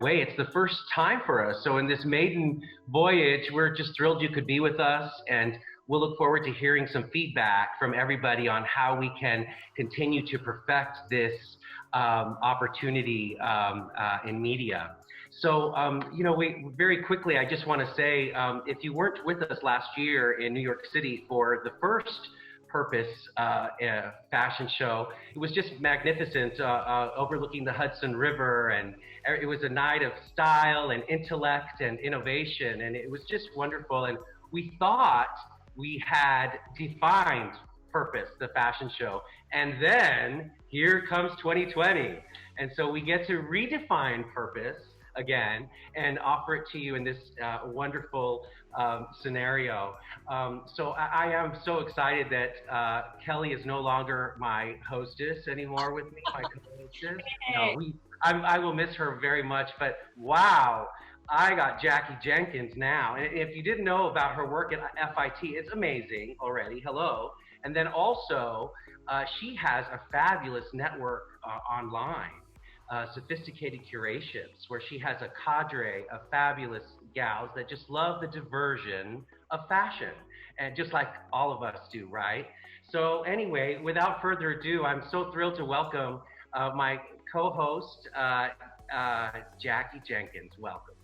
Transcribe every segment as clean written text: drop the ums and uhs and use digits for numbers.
way. It's the first time for us. So in this maiden voyage, we're just thrilled you could be with us, and we'll look forward to hearing some feedback from everybody on how we can continue to perfect this opportunity in media. So, you know, very quickly, I just want to say, if you weren't with us last year in New York City for the first Purpose fashion show, it was just magnificent, overlooking the Hudson River, and it was a night of style and intellect and innovation, and it was just wonderful. And we thought we had defined Purpose, the fashion show, and then here comes 2020, and so we get to redefine Purpose again and offer it to you in this wonderful scenario. So I am so excited that Kelly is no longer my hostess anymore with me, my co-hostess. No, I will miss her very much, but wow, I got Jackie Jenkins now. And if you didn't know about her work at FIT, it's amazing already, hello. And then also, she has a fabulous network online. Sophisticated curations, where she has a cadre of fabulous gals that just love the diversion of fashion, and just like all of us do, right? So anyway, without further ado, I'm so thrilled to welcome my co-host, Jackie Jenkins. Welcome.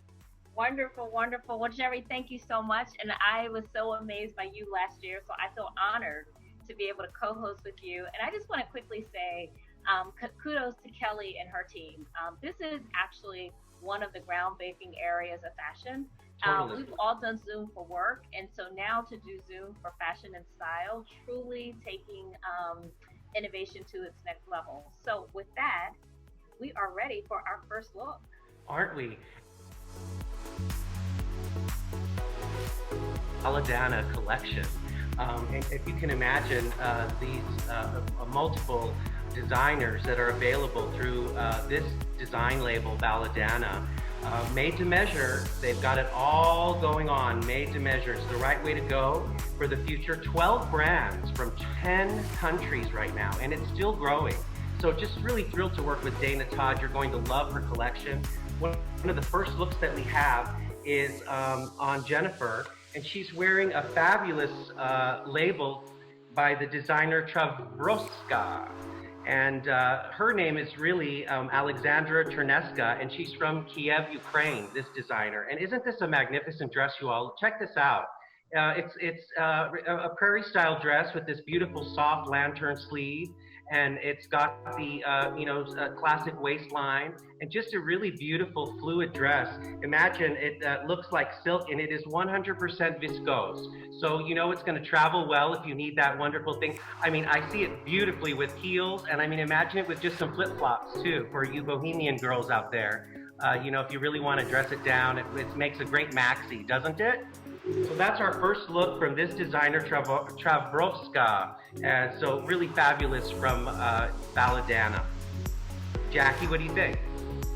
Wonderful, wonderful. Well, Jerry, thank you so much. And I was so amazed by you last year, so I feel honored to be able to co-host with you. And I just want to quickly say, kudos to Kelly and her team. This is actually one of the groundbreaking areas of fashion. Totally. We've all done Zoom for work, and so now to do Zoom for fashion and style, truly taking innovation to its next level. So with that, we are ready for our first look. Aren't we? Balodana collection. And if you can imagine these multiple designers that are available through this design label, Balodana, made to measure. They've got it all going on, made to measure. It's the right way to go for the future. 12 brands from 10 countries right now, and it's still growing. So just really thrilled to work with Dana Todd. You're going to love her collection. One of the first looks that we have is on Jennifer, and she's wearing a fabulous label by the designer Travroska. And her name is really Alexandra Terneska, and she's from Kiev, Ukraine, this designer. And isn't this a magnificent dress, you all? Check this out. It's a prairie style dress with this beautiful soft lantern sleeve, and it's got the classic waistline, and just a really beautiful fluid dress. Imagine it looks like silk, and it is 100% viscose. So you know it's going to travel well if you need that wonderful thing. I mean, I see it beautifully with heels, and I mean, imagine it with just some flip-flops too for you bohemian girls out there. You know, if you really want to dress it down, it makes a great maxi, doesn't it? So that's our first look from this designer, Travroska, and so really fabulous from Balodana. Jackie, what do you think?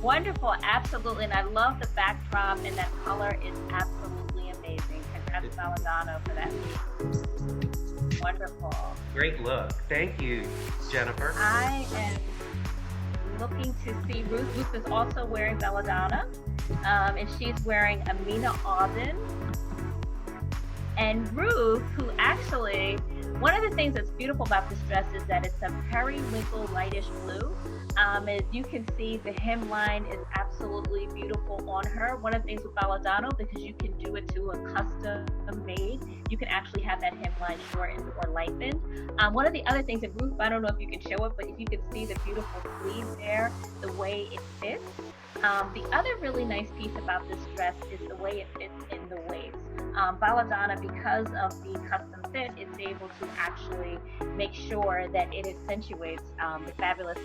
Wonderful, absolutely, and I love the backdrop, and that color is absolutely amazing. Congrats, Balodana, for that piece. Wonderful. Great look. Thank you, Jennifer. I am looking to see Ruth. Ruth is also wearing Balodana, and she's wearing Amina Auden. And Ruth, who actually, one of the things that's beautiful about this dress is that it's a periwinkle lightish blue. As you can see, the hemline is absolutely beautiful on her. One of the things with Balodana, because you can do it to a custom made, you can actually have that hemline shortened or lengthened. One of the other things, and Ruth, I don't know if you can show it, but if you can see the beautiful sleeve there, the way it fits. The other really nice piece about this dress is the way it fits in the waist. Balodana, because of the custom fit, is able to actually make sure that it accentuates the fabulous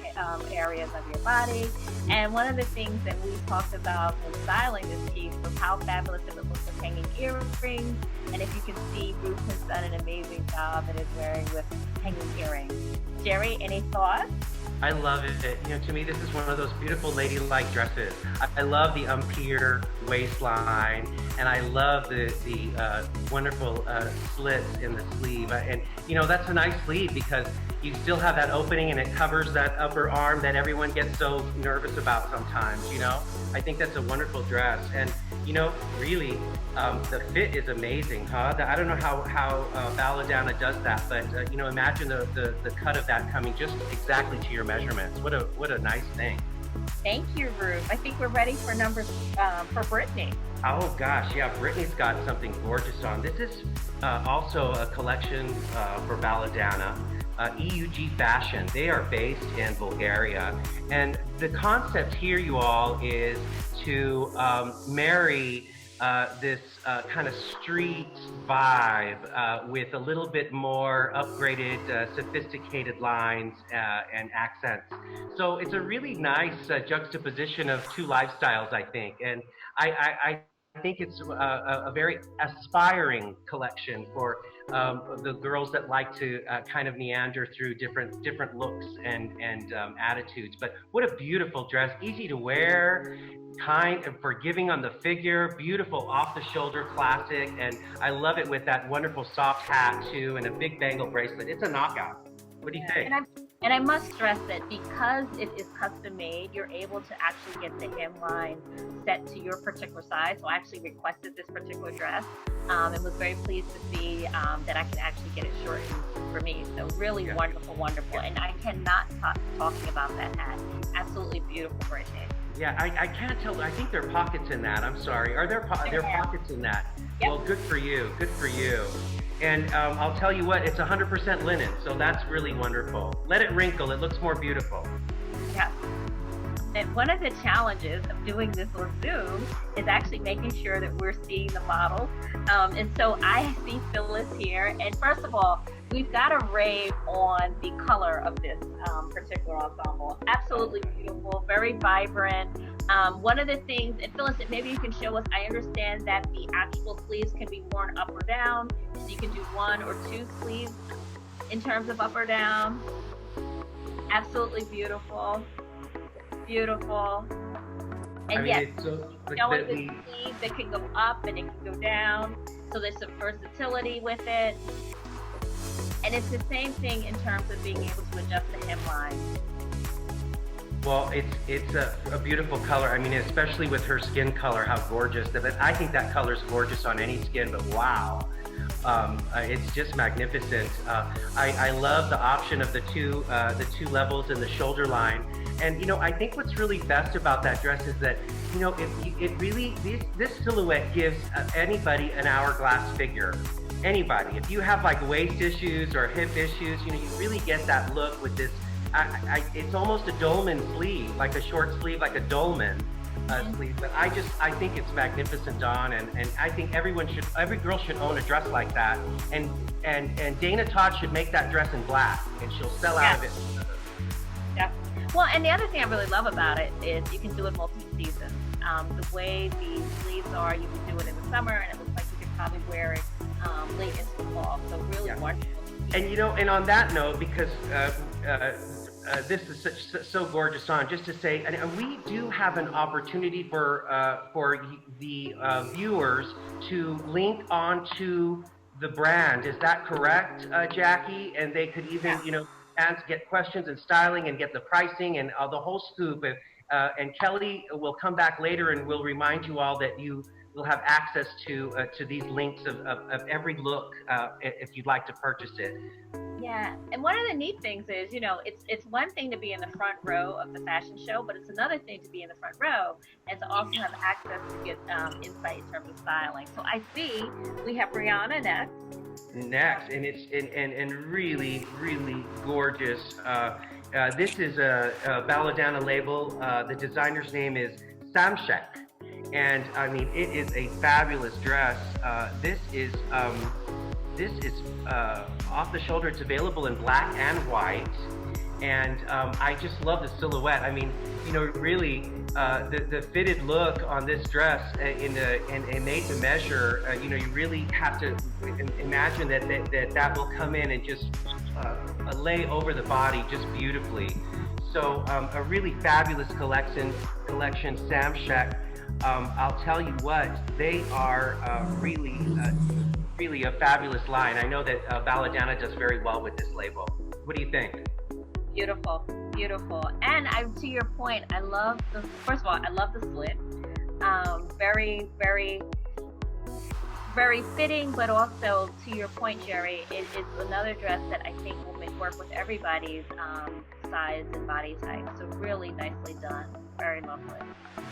areas of your body. And one of the things that we talked about when styling this piece was how fabulous it would look with hanging earrings. And if you can see, Ruth has done an amazing job and is wearing with hanging earrings. Jerry, any thoughts? I love it. You know, to me, this is one of those beautiful ladylike dresses. I love the umpier waistline, and I love the wonderful slits in the sleeve. And you know, that's a nice sleeve because you still have that opening and it covers that upper arm that everyone gets so nervous about sometimes, you know? I think that's a wonderful dress. And, you know, really, the fit is amazing, huh? I don't know how Balodana does that, but, you know, imagine the cut of that coming just exactly to your measurements. What a nice thing. Thank you, Ruth. I think we're ready for numbers for Brittany. Oh gosh, yeah, Brittany's got something gorgeous on. This is also a collection for Balodana, EUG Fashion. They are based in Bulgaria. And the concept here, you all, is to marry this kind of street vibe with a little bit more upgraded, sophisticated lines and accents. So it's a really nice juxtaposition of two lifestyles, I think. And I think it's a very aspiring collection for the girls that like to kind of meander through different looks and attitudes. But what a beautiful dress, easy to wear, kind and forgiving on the figure, beautiful off-the-shoulder classic, and I love it with that wonderful soft hat too and a big bangle bracelet. It's a knockout. What do you think? And I must stress that because it is custom made, you're able to actually get the hemline set to your particular size. So I actually requested this particular dress and was very pleased to see that I can actually get it shortened for me. So really wonderful. And I cannot stop talking about that hat. Absolutely beautiful, Brittany. Yeah, I can't tell. I think there are pockets in that. I'm sorry. Are there pockets in that? Yep. Well, good for you. Good for you. And I'll tell you what, it's 100% linen, so that's really wonderful. Let it wrinkle. It looks more beautiful. Yeah. And one of the challenges of doing this on Zoom is actually making sure that we're seeing the model. And so I see Phyllis here. And first of all, we've got a rave on the color of this particular ensemble. Absolutely beautiful, very vibrant. One of the things, and Phyllis, maybe you can show us, I understand that the actual sleeves can be worn up or down. So you can do one or two sleeves in terms of up or down. Absolutely beautiful. Beautiful. And yes, showing the sleeve that can go up and it can go down. So there's some versatility with it. And it's the same thing in terms of being able to adjust the hemline. Well, it's a beautiful color. I mean, especially with her skin color, how gorgeous. I think that color is gorgeous on any skin, but wow. It's just magnificent. I love the option of the two levels in the shoulder line. And, you know, I think what's really best about that dress is that, you know, this silhouette gives anybody an hourglass figure. Anybody. If you have like waist issues or hip issues, you know, you really get that look with this. It's almost a dolman sleeve, like a short sleeve, like a dolman sleeve. But I think it's magnificent on, and I think every girl should own a dress like that. And Dana Todd should make that dress in black, and she'll sell out of it. Yeah. Well, and the other thing I really love about it is you can do it multi-season. The way the sleeves are, you can do it in the summer, and it looks like you could probably wear it late into the fall. So really wonderful. And you know, and on that note, because this is so gorgeous on, just to say, and we do have an opportunity for the viewers to link onto the brand. Is that correct, Jackie? And they could even, you know, get questions and styling and get the pricing and the whole scoop. And Kelly will come back later and will remind you all that you will have access to these links of every look if you'd like to purchase it. Yeah, and one of the neat things is, you know, it's one thing to be in the front row of the fashion show, but it's another thing to be in the front row and to also have access to get insight in terms of styling. So I see we have Brianna next, and it's and really gorgeous. This is a Balodana label. The designer's name is Samshek. And I mean, it is a fabulous dress. This is off the shoulder. It's available in black and white. And I just love the silhouette. I mean, you know, really, the fitted look on this dress in a made to measure, you know, you really have to imagine that will come in and just lay over the body just beautifully. So a really fabulous collection, Samshek. I'll tell you what, they are really a fabulous line. I know that Balodana does very well with this label. What do you think? Beautiful, beautiful. And to your point, first of all, I love the slit. Very, very, very fitting, but also to your point, Jerry, it is another dress that I think will work with everybody's size and body type. So really nicely done. Very lovely.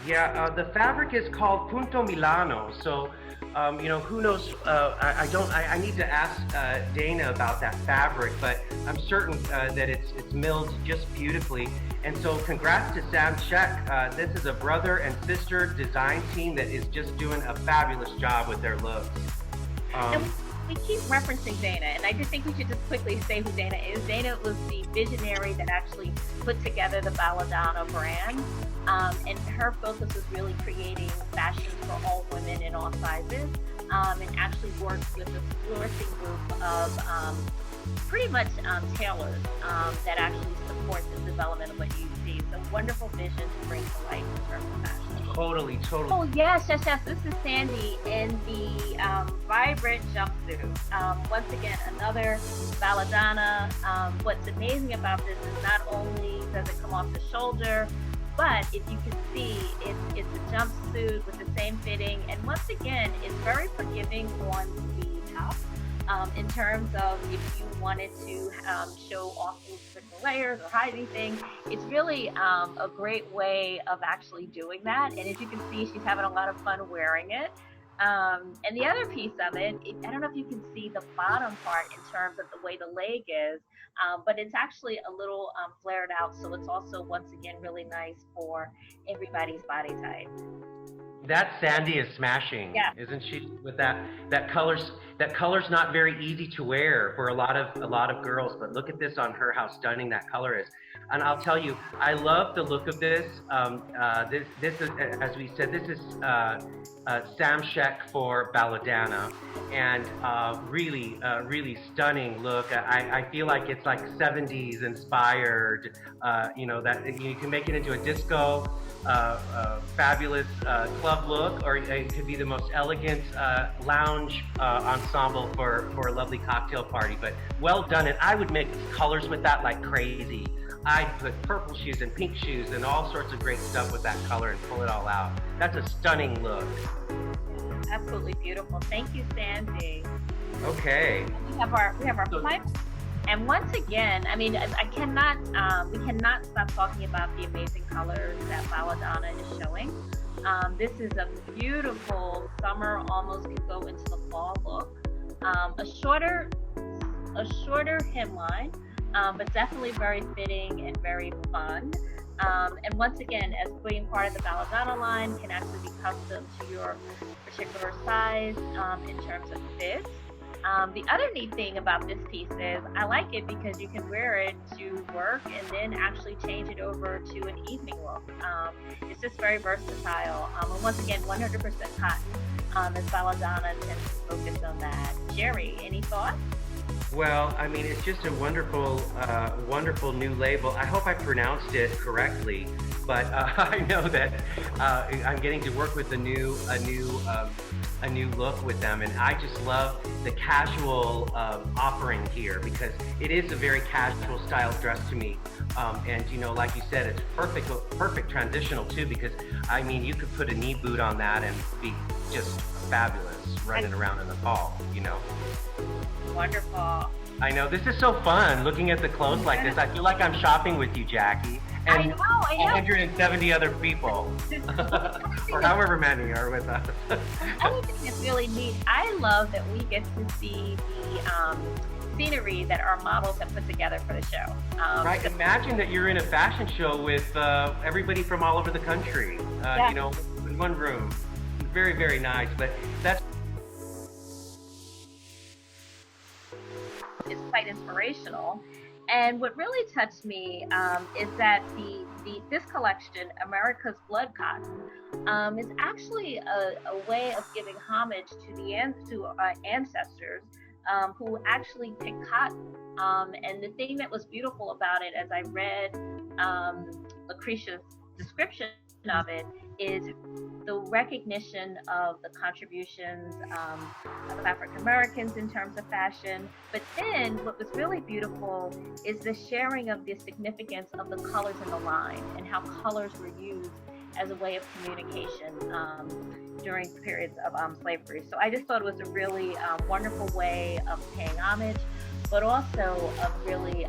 Yeah, the fabric is called Punto Milano. So, who knows? I need to ask Dana about that fabric, but I'm certain that it's milled just beautifully. And so, congrats to Sam Sheck. This is a brother and sister design team that is just doing a fabulous job with their looks. We keep referencing Dana, and I just think we should just quickly say who Dana is. Dana was the visionary that actually put together the Balodana brand, and her focus was really creating fashion for all women in all sizes, and actually worked with a sourcing group of pretty much tailors that actually support the development of what you see. So wonderful vision to bring to life in terms of fashion. Totally. Oh, yes. This is Sandie in the vibrant jumpsuit. Once again, another Balodana. What's amazing about this is not only does it come off the shoulder, but if you can see, it's a jumpsuit with the same fitting. And once again, it's very forgiving on the top. In terms of if you wanted to show off certain layers or hide anything, it's really a great way of actually doing that. And as you can see, she's having a lot of fun wearing it. And the other piece of it, I don't know if you can see the bottom part in terms of the way the leg is, but it's actually a little flared out. So it's also, once again, really nice for everybody's body type. That Sandie is smashing, yeah. Isn't she? With that color's not very easy to wear for a lot of girls. But look at this on her, how stunning that color is. And I'll tell you, I love the look of this. This is, as we said, this is Sam Sheck for Balodana, and really stunning look. I feel like it's like 70s inspired. That you can make it into a disco, fabulous club look, or it could be the most elegant lounge ensemble for a lovely cocktail party. But well done, and I would mix colors with that like crazy. I'd put purple shoes and pink shoes and all sorts of great stuff with that color and pull it all out. That's a stunning look. Absolutely beautiful. Thank you, Sandie. Okay. We have our pipe. And once again, I mean, we cannot stop talking about the amazing colors that Balodana is showing. This is a beautiful summer, almost could go into the fall look. A shorter hemline, but definitely very fitting and very fun. And once again, as being part of the Balodana line, can actually be custom to your particular size in terms of fit. The other neat thing about this piece is I like it because you can wear it to work and then actually change it over to an evening look. It's just very versatile. And once again, 100% cotton, as Balodana tends to focus on that. Jerry, any thoughts? Well, I mean, it's just a wonderful new label. I hope I pronounced it correctly, but I know that I'm getting to work with a new look with them, and I just love the casual offering here because it is a very casual style dress to me. And like you said, it's perfect transitional too, because I mean, you could put a knee boot on that and be just fabulous running around in the fall, Wonderful. I know, this is so fun looking at the clothes like this. I feel like I'm shopping with you, Jackie, and I know. 170 other people, or however many are with us. I think it's really neat. I love that we get to see the scenery that our models have put together for the show. Right, imagine that you're in a fashion show with everybody from all over the country, in one room. Very, very nice, but that's is quite inspirational. And what really touched me is that this collection, America's Blood Cotton, is actually a way of giving homage to our ancestors who actually picked cotton. And the thing that was beautiful about it, as I read LaKrisha's description of it is the recognition of the contributions of African Americans in terms of fashion. But then what was really beautiful is the sharing of the significance of the colors in the line and how colors were used as a way of communication during periods of slavery. So I just thought it was a really wonderful way of paying homage, but also of really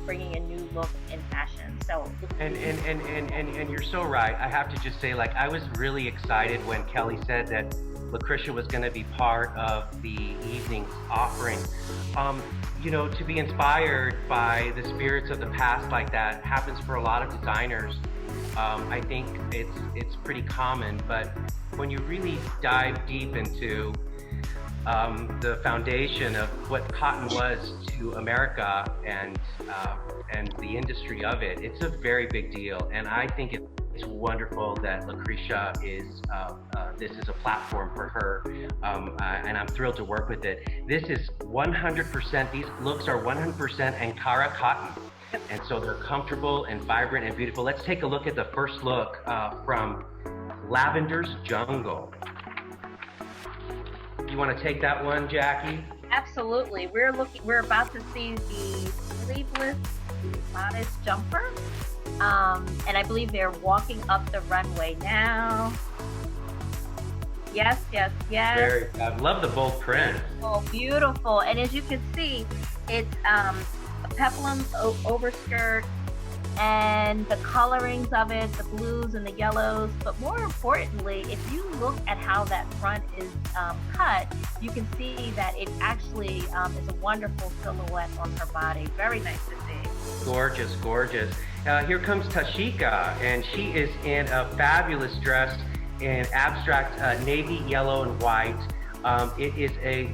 bringing a new look in fashion. So and you're so right. I have to just say, like, I was really excited when Kelly said that LaKrisha was going to be part of the evening's offering. You know, to be inspired by the spirits of the past like that happens for a lot of designers. I think it's pretty common, but when you really dive deep into the foundation of what cotton was to America and the industry of it, it's a very big deal. And I think it's wonderful that LaKrisha is this is a platform for her, and I'm thrilled to work with it. This is 100%. These looks are 100% Ankara cotton. And so they're comfortable and vibrant and beautiful. Let's take a look at the first look from Lavender's Jungle. You want to take that one, Jackie? Absolutely. We're about to see the sleeveless modest jumper. And I believe they're walking up the runway now. Yes. I love the bold print. Oh, beautiful. And as you can see, it's a peplum overskirt, and the colorings of it, the blues and the yellows. But more importantly, if you look at how that front is cut, you can see that it actually is a wonderful silhouette on her body. Very nice to see. Gorgeous. Here comes Tashika, and she is in a fabulous dress in abstract navy, yellow, and white. It is a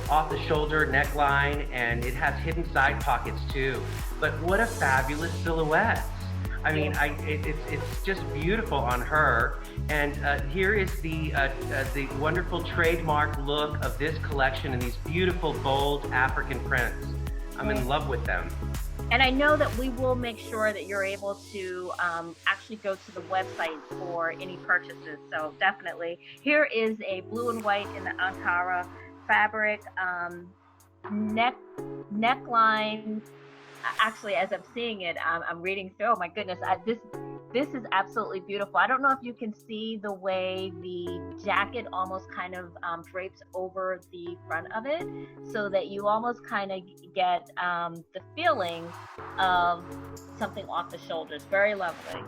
off-the-shoulder neckline, and it has hidden side pockets too. But what a fabulous silhouette! I mean, it's just beautiful on her. And here is the wonderful trademark look of this collection and these beautiful, bold African prints. I'm in love with them. And I know that we will make sure that you're able to actually go to the website for any purchases. So definitely. Here is a blue and white in the Ankara fabric, neckline. Actually, as I'm seeing it, I'm reading through. Oh my goodness, this is absolutely beautiful. I don't know if you can see the way the jacket almost kind of drapes over the front of it, so that you almost kind of get the feeling of something off the shoulders. Very lovely.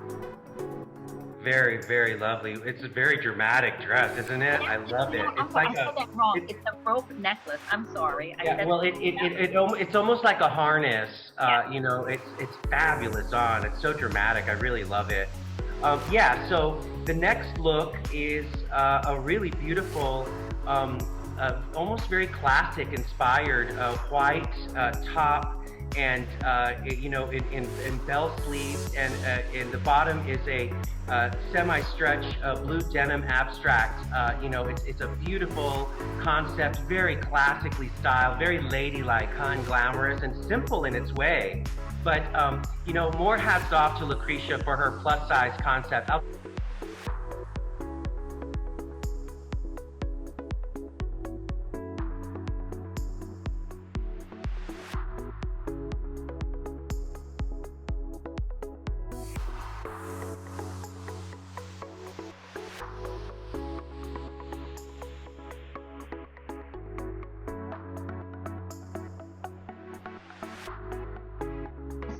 Very, very lovely. It's a very dramatic dress, isn't it? I love it. It's like I said that wrong. It's a rope necklace. I'm sorry. It's almost like a harness. You know, it's fabulous on. It's so dramatic. I really love it. So the next look is a really beautiful, almost very classic inspired white top, and you know, in bell sleeves, and in the bottom is a semi-stretch blue denim abstract. You know, it's a beautiful concept, very classically styled, very ladylike, unglamorous, and simple in its way. But you know, more hats off to LaKrisha for her plus size concept.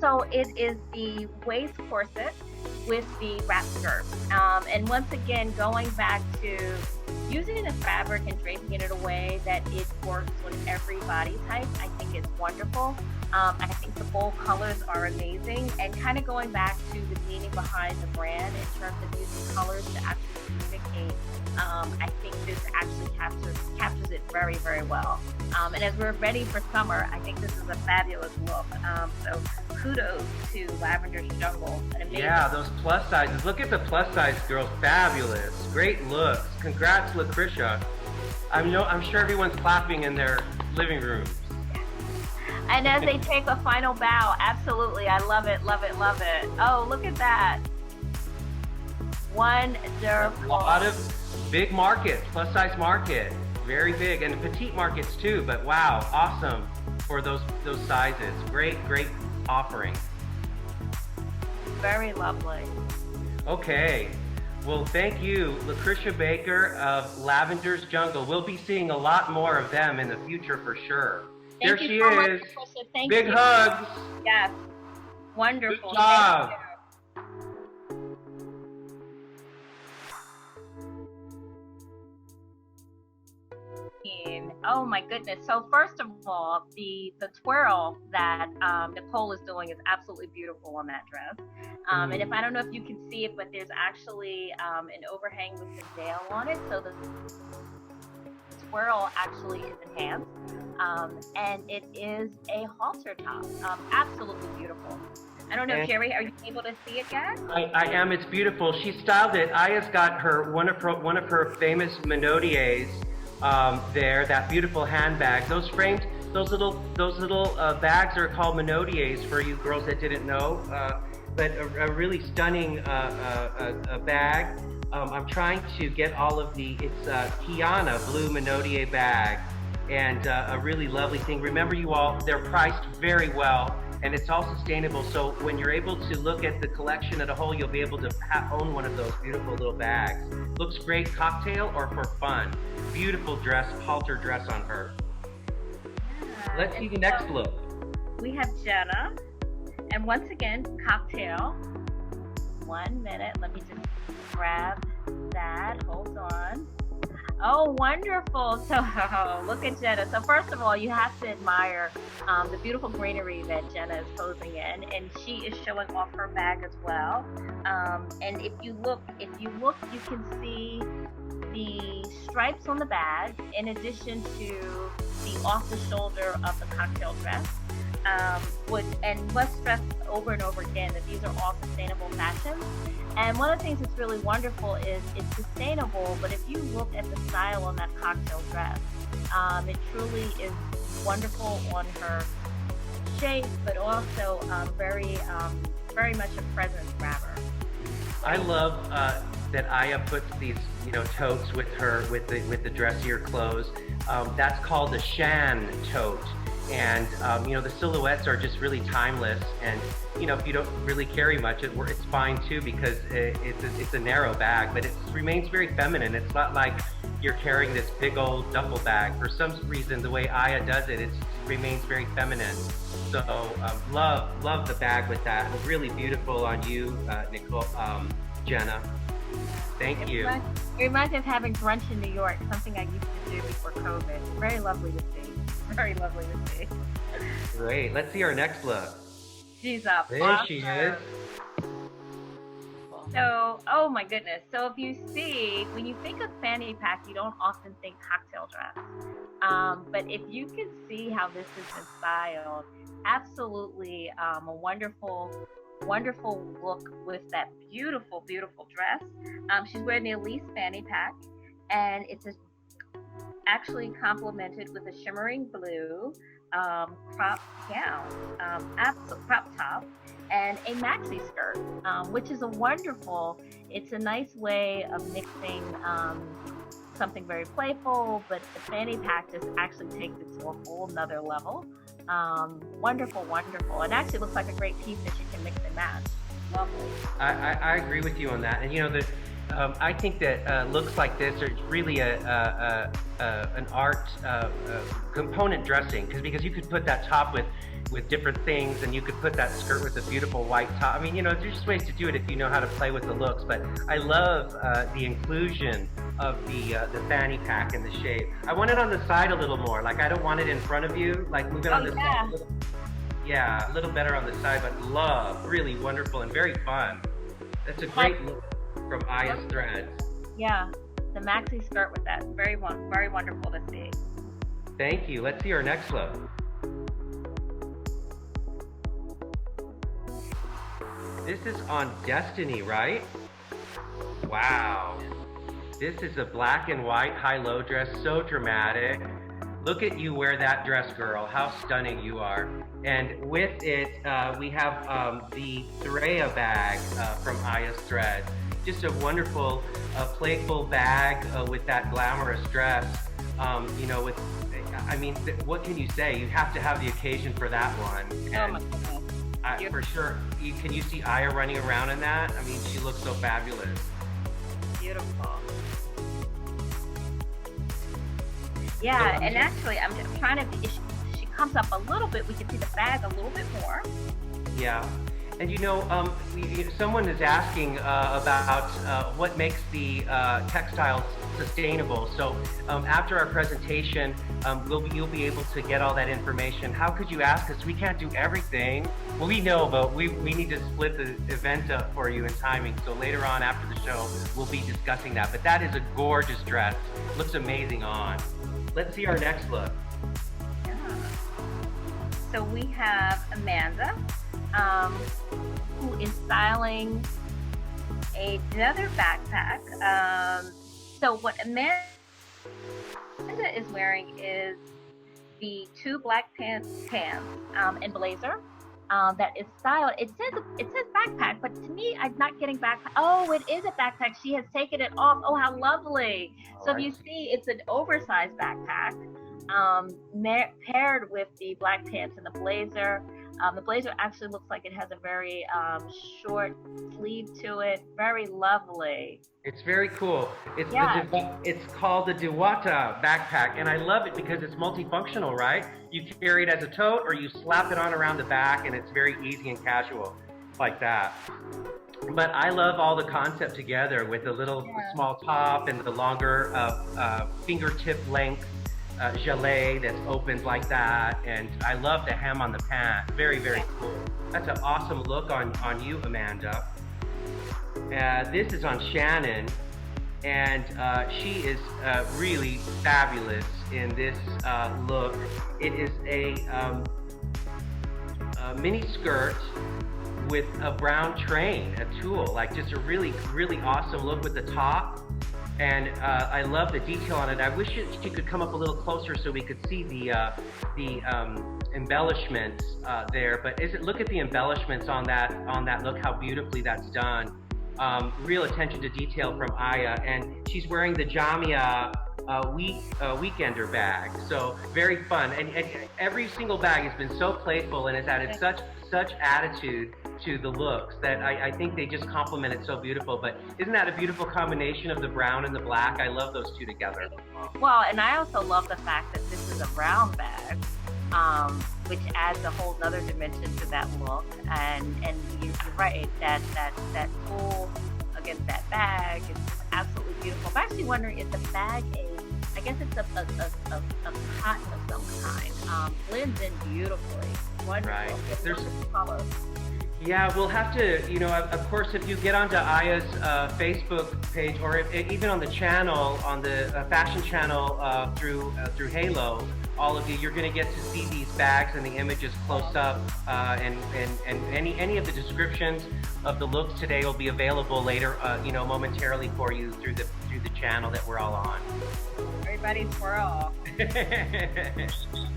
So it is the waist corset with the wrap skirt. And once again, going back to using the fabric and draping it in a way that it works with every body type, I think it's wonderful. I think the bold colors are amazing, and kind of going back to the meaning behind the brand in terms of using colors to actually communicate. I think this actually captures it very, very well. And as we're ready for summer, I think this is a fabulous look. So kudos to Lavender's Jungle. Yeah, those plus sizes. Look at the plus size girls. Fabulous. Great looks. Congrats, LaKrisha. I'm sure everyone's clapping in their living rooms. And as they take a final bow, absolutely. I love it, love it, love it. Oh, look at that. Wonderful. A lot of big market, plus size market, very big, and petite markets too. But wow, awesome for those sizes. Great offering. Very lovely. Okay. Well, thank you, LaKrisha Baker of Lavender's Jungle. We'll be seeing a lot more of them in the future for sure. There she is. Big hugs. Yes. Wonderful. Good job. Oh my goodness. So first of all, the twirl that Nicole is doing is absolutely beautiful on that dress. And if I don't know if you can see it, but there's actually an overhang with the veil on it. So the twirl actually is enhanced. And it is a halter top. Absolutely beautiful. I don't know, Jerry, are you able to see it yet? I am. It's beautiful. She styled it. Aya's got her one of her famous Minodiers there. That beautiful handbag. Those framed, those little bags are called Minodiers for you girls that didn't know. But a really stunning bag. I'm trying to get all of it's Kiana blue Minodier bag, and a really lovely thing. Remember, you all, they're priced very well. And it's all sustainable, so when you're able to look at the collection as a whole, you'll be able to own one of those beautiful little bags. Looks great cocktail or for fun. Beautiful dress, halter dress on her. Yeah. Let's see the next look. We have Jenna, and once again, cocktail. 1 minute, let me just grab that, hold on. Oh, wonderful. So look at Jenna. So first of all, you have to admire the beautiful greenery that Jenna is posing in, and she is showing off her bag as well. And if you look, you can see the stripes on the bag in addition to the off the shoulder of the cocktail dress. And let's stress over and over again that these are all sustainable fashions. And one of the things that's really wonderful is it's sustainable, but if you look at the style on that cocktail dress, it truly is wonderful on her shape, but also very much a presence grabber. I love that Aya puts these, totes with the dressier clothes. That's called the Shan tote. And, the silhouettes are just really timeless. And, if you don't really carry much, it's fine too, because it's a narrow bag, but it remains very feminine. It's not like you're carrying this big old duffel bag. For some reason, the way Aya does it, it remains very feminine. So, love the bag with that. Really beautiful on you, Nicole, Jenna. Thank you. It reminds me of having brunch in New York, something I used to do before COVID. Very lovely to see. Very lovely to see. Great. Let's see our next look. She's up. There awesome. she is. So, oh my goodness. So if you see, when you think of fanny pack, you don't often think cocktail dress. But if you can see how this has been styled, absolutely a wonderful look with that beautiful dress. She's wearing the Elise fanny pack, and it's actually complemented with a shimmering blue crop gown, crop top, and a maxi skirt, which is it's a nice way of mixing something very playful, but the fanny pack just actually takes it to a whole nother level. Wonderful, and actually looks like a great piece that you can mix and match. Lovely. I agree with you on that. And I think that looks like this are really an art component dressing, because you could put that top with different things, and you could put that skirt with a beautiful white top. I mean, there's just ways to do it if you know how to play with the looks. But I love the inclusion of the fanny pack and the shape. I want it on the side a little more. Like, I don't want it in front of you. Like, move it on the side a little. Yeah, a little better on the side, but really wonderful and very fun. That's a great look from Aya's threads. Yeah, the maxi skirt with that, very wonderful to see. Thank you. Let's see our next look. This is on Destiny, right? Wow. This is a black and white high-low dress, so dramatic. Look at you wear that dress, girl. How stunning you are. And with it, we have the Threa bag from Aya's Thread. just a wonderful, playful bag with that glamorous dress. You know, with, I mean, what can you say? You have to have the occasion for that one. And, my goodness. for sure. Can you see Aya running around in that? I mean, she looks so fabulous. Beautiful. Yeah, and actually, I'm just trying to, if she comes up a little bit, we can see the bag a little bit more. Yeah. And you know, someone is asking about what makes the textiles sustainable. So after our presentation, you'll be able to get all that information. How could you ask us? We can't do everything. Well, we know, but we need to split the event up for you in timing. So later on after the show, we'll be discussing that. But that is a gorgeous dress. Looks amazing on. Let's see our next look. Yeah. So we have Amanda, who is styling another backpack. So what Amanda is wearing is the 2 black pants and blazer that is styled. It says backpack, but to me, I'm not getting backpack. Oh, it is a backpack. She has taken it off. Oh, how lovely. So if you see, it's an oversized backpack paired with the black pants and the blazer. The blazer actually looks like it has a very short sleeve to it. Very lovely. It's very cool. It's called the Diwata backpack, and I love it because it's multifunctional, right? You carry it as a tote, or you slap it on around the back, and it's very easy and casual, like that. But I love all the concept together with the little small top and the longer fingertip length gilet that's opened like that, and I love the hem on the pant. Very, very cool. That's an awesome look on you, Amanda. This is on Shannon, and she is really fabulous in this look. It is a mini skirt with a brown train, a tulle, like just a really, really awesome look with the top. And I love the detail on it. I wish she could come up a little closer so we could see the embellishments there. But look at the embellishments on that look, how beautifully that's done. Real attention to detail from Aya, and she's wearing the Jamia weekender bag. So very fun, and every single bag has been so playful and has added such attitude to the looks that I think they just complement it so beautiful. But isn't that a beautiful combination of the brown and the black? I love those two together. Well, and I also love the fact that this is a brown bag, which adds a whole other dimension to that look. And you're right, that tulle against that bag is absolutely beautiful. I'm actually wondering, is the bag I guess it's a cotton of some kind. Blends in beautifully. Wonderful. Right. There's color. Yeah, we'll have to, you know, of course, if you get onto Aya's Facebook page, or even on the channel, on the fashion channel through Halo, all of you, you're going to get to see these bags and the images close up, and any of the descriptions of the looks today will be available later, you know, momentarily for you through the channel that we're all on. Everybody's for all.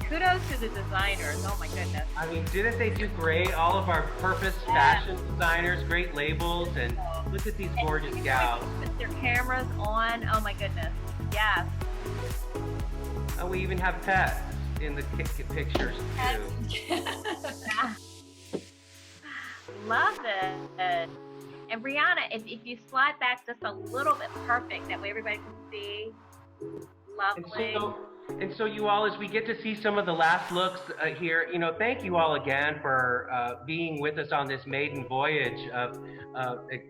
Kudos to the designers. Oh my goodness. I mean, didn't they do great? All of our purpose fashion designers, great labels, and look at these gorgeous gals. With their cameras on. Oh my goodness. Yes. Oh, we even have pets in the pictures too. Love it. And Brianna, if you slide back just a little bit, perfect. That way everybody can see. Lovely. And so you all, as we get to see some of the last looks here, you know, thank you all again for being with us on this maiden voyage of,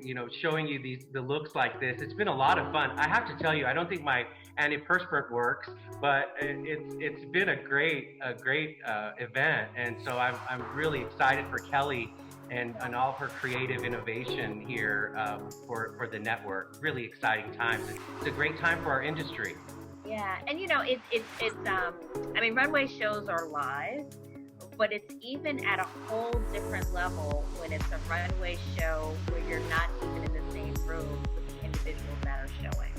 you know, showing you the looks like this. It's been a lot of fun. I have to tell you, I don't think my antiperspirant works, but it's been a great event. And so I'm really excited for Kelly and all of her creative innovation here for the network. Really exciting times. It's a great time for our industry. Yeah, and you know, it's I mean, runway shows are live, but it's even at a whole different level when it's a runway show where you're not even in the same room with the individuals that are showing.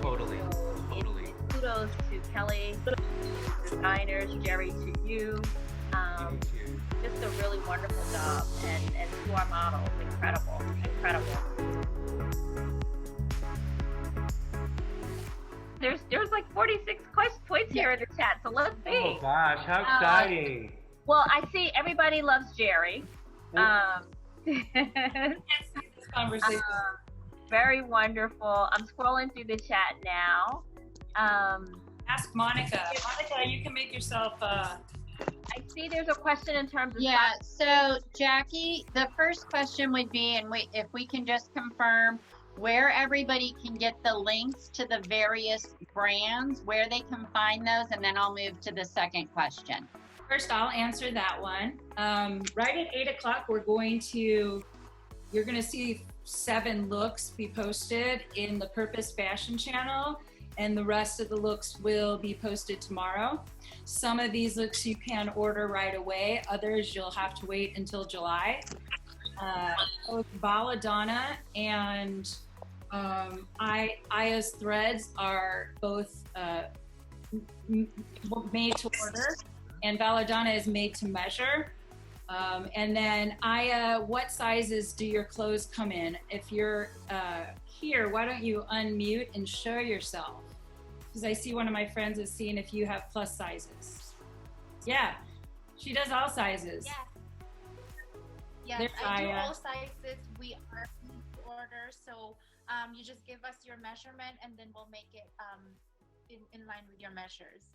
Totally. Kudos to Kelly, designers, Jerry, to you. Just a really wonderful job, and to our models, incredible. There's like 46 points here in the chat, so let's see. Oh gosh, how exciting! Well, I see everybody loves Jerry. This conversation. Very wonderful. I'm scrolling through the chat now. Ask Monika. Monika, you can make yourself. I see there's a question in terms of. Yeah. So Jackie, the first question would be, and if we can just confirm where everybody can get the links to the various brands, where they can find those, and then I'll move to the second question. First, I'll answer that one. Right at 8 o'clock, you're going to see 7 looks be posted in the Purpose Fashion channel, and the rest of the looks will be posted tomorrow. Some of these looks you can order right away. Others you'll have to wait until July. Both Balodana and Aya's threads are both made to order, and Balodana is made to measure. And then Aya, what sizes do your clothes come in? If you're here, why don't you unmute and show yourself? Because I see one of my friends is seeing if you have plus sizes. Yeah, she does all sizes. Yeah. Yes, I do all sizes. We are made to order, so you just give us your measurement, and then we'll make it in line with your measures.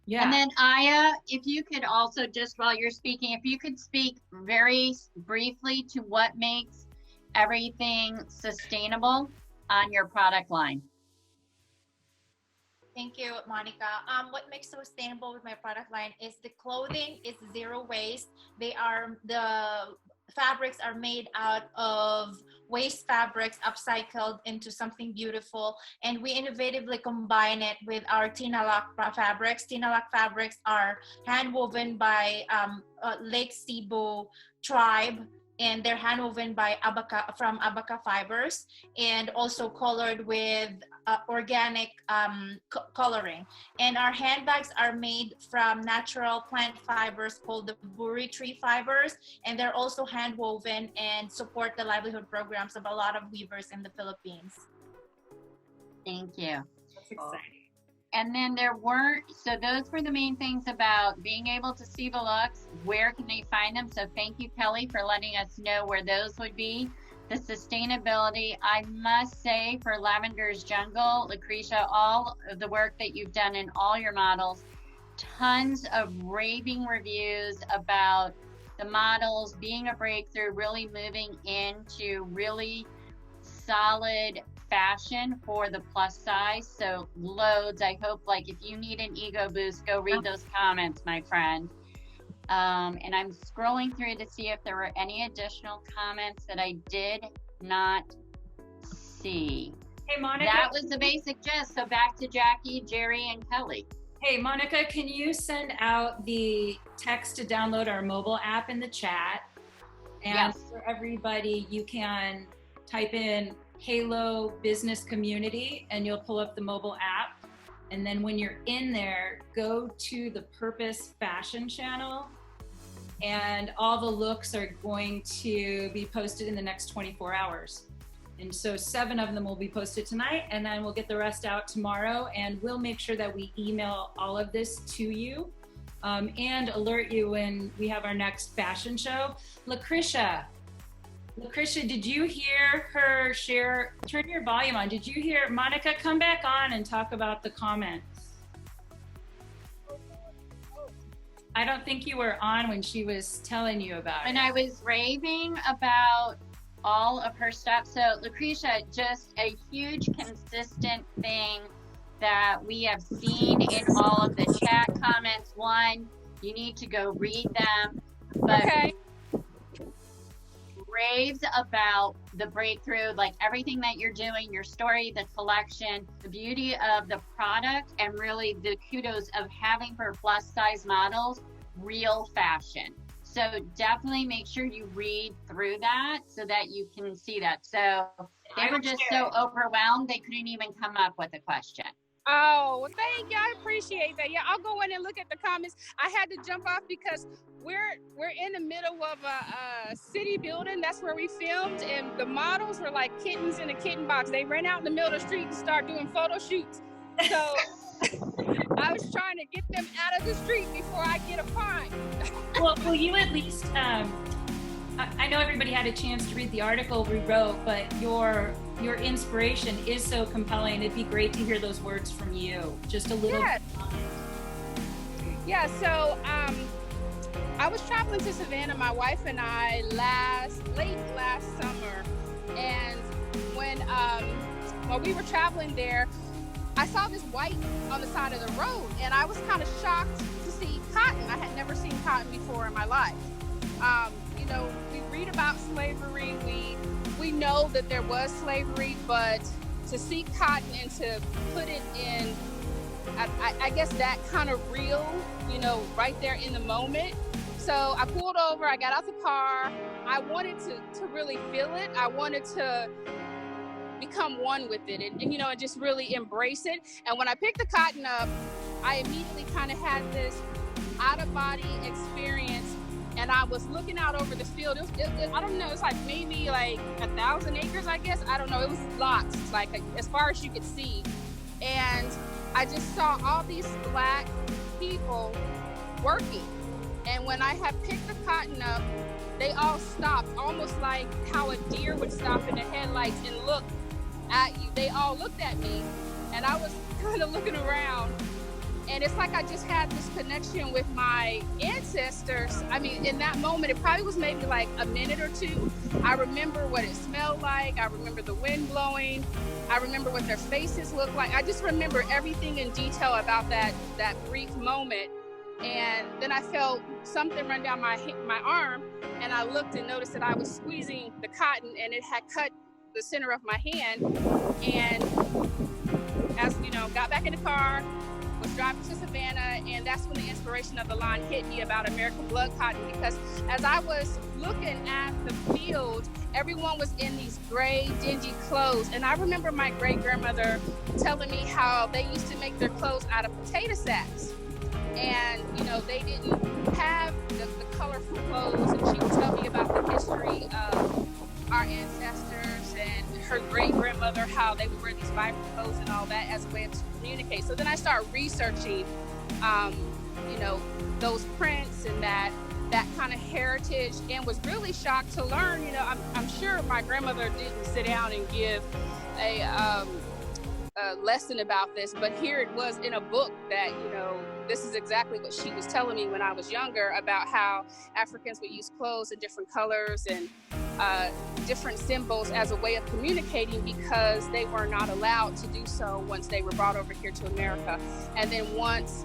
Yeah. And then Aya, if you could also, just while you're speaking, if you could speak very briefly to what makes everything sustainable on your product line. Thank you, Monika. What makes so sustainable with my product line is the clothing is zero waste. The fabrics are made out of waste fabrics upcycled into something beautiful, and we innovatively combine it with our Tinalak fabrics. Tinalak fabrics are hand woven by Lake Cebu tribe, and they're hand woven by from Abaca fibers, and also colored with organic coloring. And our handbags are made from natural plant fibers called the buri tree fibers, and they're also hand woven and support the livelihood programs of a lot of weavers in the Philippines. Thank you. That's exciting. And then so those were the main things about being able to see the looks. Where can they find them? So thank you, Kelly, for letting us know where those would be. The sustainability, I must say, for Lavender's Jungle, LaKrisha, all of the work that you've done in all your models, tons of raving reviews about the models being a breakthrough, really moving into really solid fashion for the plus size. So loads. I hope, like, if you need an ego boost, go read those comments, my friend. And I'm scrolling through to see if there were any additional comments that I did not see. Hey, Monika. That was the basic gist. So back to Jackie, Jerry, and Kelly. Hey, Monika, can you send out the text to download our mobile app in the chat? And yes. For everybody, you can type in Halo Business Community and you'll pull up the mobile app. And then when you're in there, go to the Purpose Fashion channel, and all the looks are going to be posted in the next 24 hours. And so 7 of them will be posted tonight, and then we'll get the rest out tomorrow, and we'll make sure that we email all of this to you and alert you when we have our next fashion show. LaKrisha, did you hear her share? Turn your volume on. Did you hear Monika? Come back on and talk about the comments. I don't think you were on when she was telling you about it. And I was raving about all of her stuff. So LaKrisha, just a huge consistent thing that we have seen in all of the chat comments. One, you need to go read them. But okay. Raves about the breakthrough, like everything that you're doing, your story, the collection, the beauty of the product, and really the kudos of having for plus size models, real fashion. So definitely make sure you read through that so that you can see that. So they were just so overwhelmed they couldn't even come up with a question. Oh, well, thank you. I appreciate that. Yeah, I'll go in and look at the comments. I had to jump off because we're in the middle of a city building. That's where we filmed, and the models were like kittens in a kitten box. They ran out in the middle of the street and started doing photo shoots. So I was trying to get them out of the street before I get a fine. Well, will you at least, I know everybody had a chance to read the article we wrote, but your inspiration is so compelling. It'd be great to hear those words from you. Just a little bit. Yeah, so I was traveling to Savannah, my wife and I, late last summer. And when we were traveling there, I saw this white on the side of the road, and I was kind of shocked to see cotton. I had never seen cotton before in my life. You know, we read about slavery, we know that there was slavery, but to see cotton and to put it in, I guess that kind of real, you know, right there in the moment. So I pulled over, I got out the car. I wanted to really feel it. I wanted to become one with it and you know, and just really embrace it. And when I picked the cotton up, I immediately kind of had this out-of-body experience. And I was looking out over the field. I don't know, it's like maybe like 1,000 acres, I guess. I don't know, it was lots, like as far as you could see. And I just saw all these Black people working. And when I had picked the cotton up, they all stopped, almost like how a deer would stop in the headlights and look at you. They all looked at me, and I was kind of looking around. And it's like I just had this connection with my ancestors. I mean, in that moment, it probably was maybe like a minute or two. I remember what it smelled like. I remember the wind blowing. I remember what their faces looked like. I just remember everything in detail about that brief moment. And then I felt something run down my arm, and I looked and noticed that I was squeezing the cotton, and it had cut the center of my hand. And as you know, got back in the car, was driving to Savannah, and that's when the inspiration of the line hit me about American blood cotton, because as I was looking at the field, everyone was in these gray, dingy clothes. And I remember my great-grandmother telling me how they used to make their clothes out of potato sacks. And, you know, they didn't have the colorful clothes, and she would tell me about the history of our ancestors and her great-grandmother, how they would wear these vibrant clothes and all that as a way to communicate. So then I started researching, you know, those prints and that kind of heritage, and was really shocked to learn, you know, I'm sure my grandmother didn't sit down and give a lesson about this, but here it was in a book that, you know, this is exactly what she was telling me when I was younger about how Africans would use clothes in different colors and different symbols as a way of communicating, because they were not allowed to do so once they were brought over here to America. And then once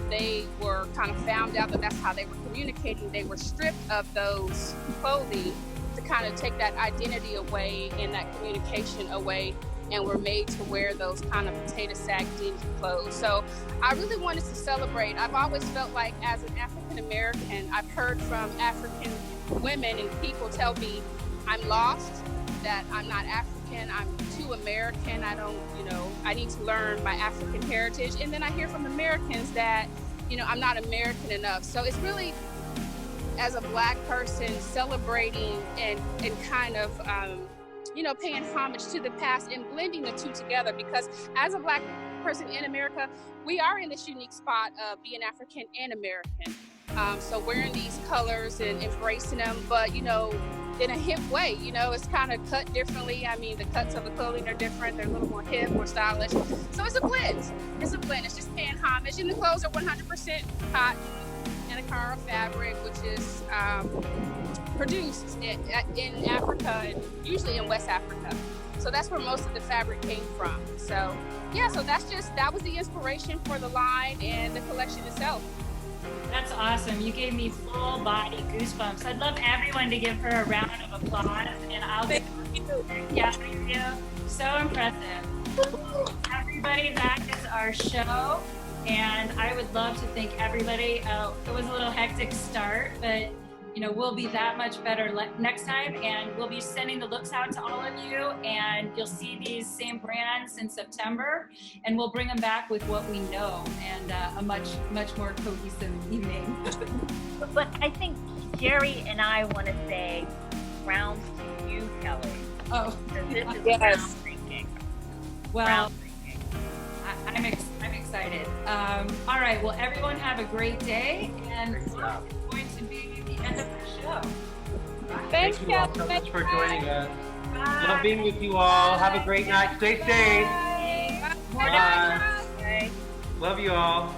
they were kind of found out that that's how they were communicating, they were stripped of those clothing to kind of take that identity away and that communication away, and were made to wear those kind of potato sack dingy clothes. So I really wanted to celebrate. I've always felt like, as an African American, I've heard from African women and people tell me I'm lost, that I'm not African, I'm too American, I don't, you know, I need to learn my African heritage. And then I hear from Americans that, you know, I'm not American enough. So it's really, as a Black person, celebrating and kind of, you know, paying homage to the past and blending the two together, because as a Black person in America, we are in this unique spot of being African and American. So wearing these colors and embracing them, but, you know, in a hip way, you know, it's kind of cut differently. I mean, the cuts of the clothing are different. They're a little more hip, more stylish. So it's a blend. It's a blend. It's just paying homage. And the clothes are 100% cotton and a Akara fabric, which is produced in Africa, and usually in West Africa. So that's where most of the fabric came from. So yeah, so that was the inspiration for the line and the collection itself. That's awesome. You gave me full body goosebumps. I'd love everyone to give her a round of applause, and I'll Thank you. Yeah, thank you. So impressive. Everybody, that is our show. And I would love to thank everybody. It was a little hectic start, but we'll be that much better next time, and we'll be sending the looks out to all of you, and you'll see these same brands in September, and we'll bring them back with what we know and a much more cohesive evening. But I think Jerry and I want to say rounds to you, Kelly. Oh, This is Yes. groundbreaking. well, Groundbreaking. I'm excited. All right, well, everyone have a great day, and Great job. it's going to be the end of the show. Thanks, Thank you all so Kelly. much for joining us. Bye. Love being with you all. Have a great night. Stay safe. Bye. Bye. Love you all.